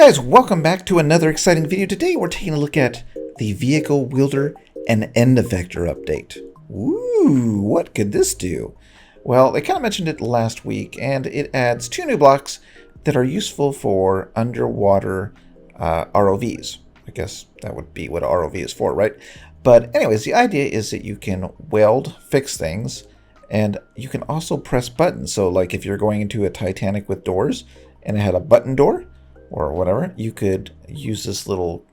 guys, welcome back to another exciting video. Today we're taking a look at the Vehicle Wielder and End Effector update. Ooh, what could this do? Well, they kind of mentioned it last week, and it adds 2 new blocks that are useful for underwater ROVs. I guess that would be what ROV is for, right? But anyways, the idea is that you can weld, fix things, and you can also press buttons. So like if you're going into a Titanic with doors and it had a button door or whatever, you could use this little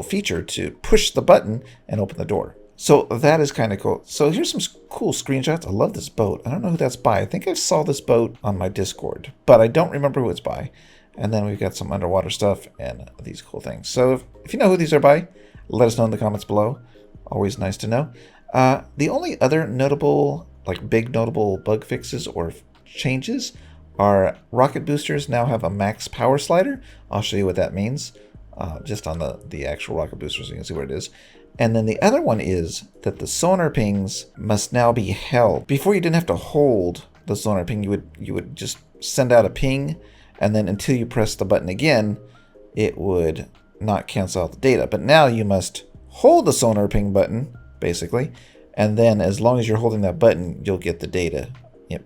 feature to push the button and open the door. So that is kind of cool. So here's some cool screenshots. I love this boat. I don't know who that's by. I think I saw this boat on my Discord, but I don't remember who it's by. And then we've got some underwater stuff and these cool things. So if you know who these are by, let us know in the comments below. Always nice to know. The only other notable, big notable bug fixes or changes are rocket boosters now have a max power slider. I'll show you what that means just on the actual rocket booster so you can see what it is. And then the other one is that the sonar pings must now be held. Before you didn't have to hold the sonar ping, you would just send out a ping, and then until you press the button again, it would not cancel out the data. But now you must hold the sonar ping button, basically, and then as long as you're holding that button, you'll get the data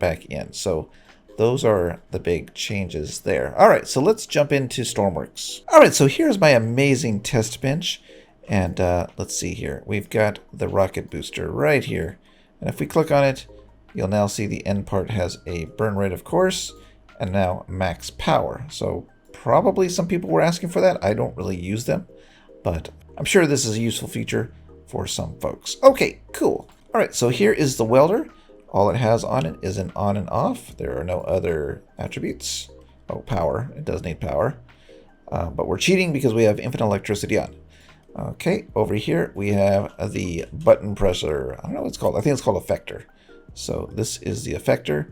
back in. So those are the big changes there. All right, so let's jump into Stormworks. All right, so here's my amazing test bench. And let's see here. We've got the rocket booster right here. And if we click on it, you'll now see the end part has a burn rate, of course, and now max power. So probably some people were asking for that. I don't really use them, but I'm sure this is a useful feature for some folks. Okay, cool. All right, so here is the welder. All it has on it is an on and off. There are no other attributes. Oh, power. It does need power. But we're cheating because we have infinite electricity on. Okay, over here we have the button presser. I don't know what it's called. I think it's called effector. So this is the effector,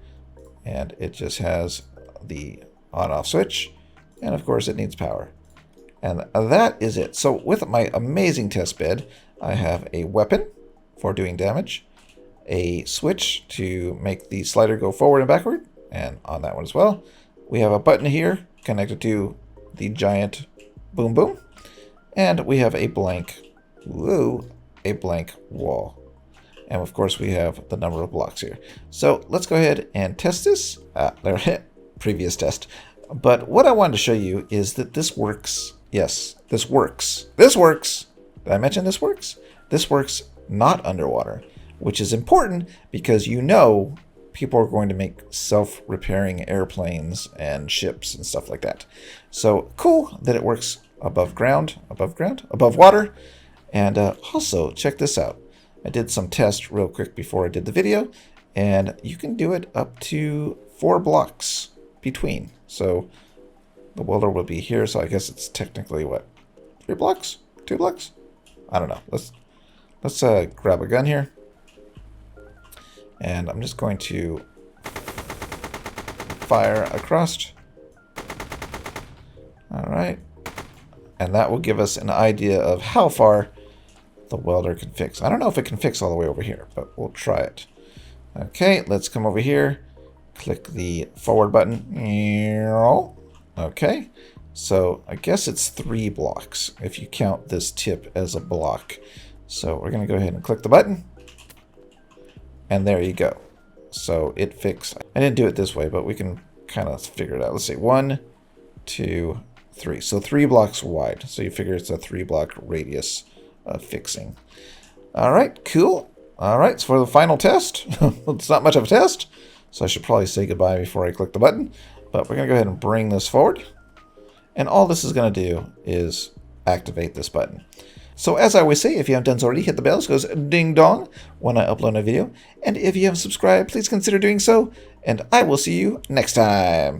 and it just has the on-off switch, and of course it needs power. And that is it. So with my amazing test bed, I have a weapon for doing damage, a switch to make the slider go forward and backward, and on that one as well. We have a button here connected to the giant boom boom. And we have a blank wall. And of course we have the number of blocks here. So let's go ahead and test this. There, previous test. But what I wanted to show you is that this works. Yes, this works. This works. Did I mention this works? This works not underwater, which is important because people are going to make self-repairing airplanes and ships and stuff like that. So cool that it works above water. And also check this out. I did some tests real quick before I did the video, and you can do it up to 4 blocks between. So the welder will be here, so I guess it's technically what, 3 blocks, 2 blocks? I don't know. Let's grab a gun here, and I'm just going to fire across. All right. And that will give us an idea of how far the welder can fix. I don't know if it can fix all the way over here, but we'll try it. Okay, let's come over here. Click the forward button. Okay, so I guess it's 3 blocks if you count this tip as a block. So we're going to go ahead and click the button. And there you go. So it fixed. I didn't do it this way, but we can kind of figure it out. Let's see. 1, 2, 3. So 3 blocks wide. So you figure it's a 3-block radius of fixing. All right, cool. All right, so for the final test, it's not much of a test, so I should probably say goodbye before I click the button. But we're going to go ahead and bring this forward. And all this is going to do is activate this button. So as I always say, if you haven't done so already, hit the bell. So it goes ding dong when I upload a video. And if you haven't subscribed, please consider doing so. And I will see you next time.